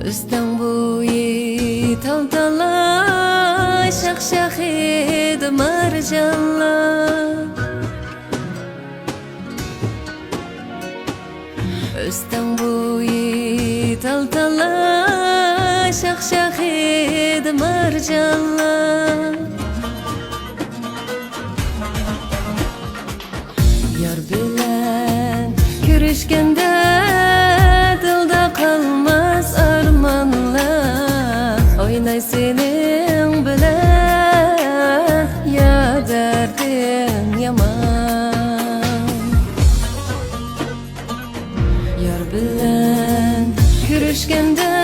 İstanbul'u taltala şak şahid marjanlar İstanbul'u taltala şak şahid marjanlar Yar bilen görüşkende dilda kalmaz armanlar Oynay senin bilen ya derdin yaman Yar bilen görüşkende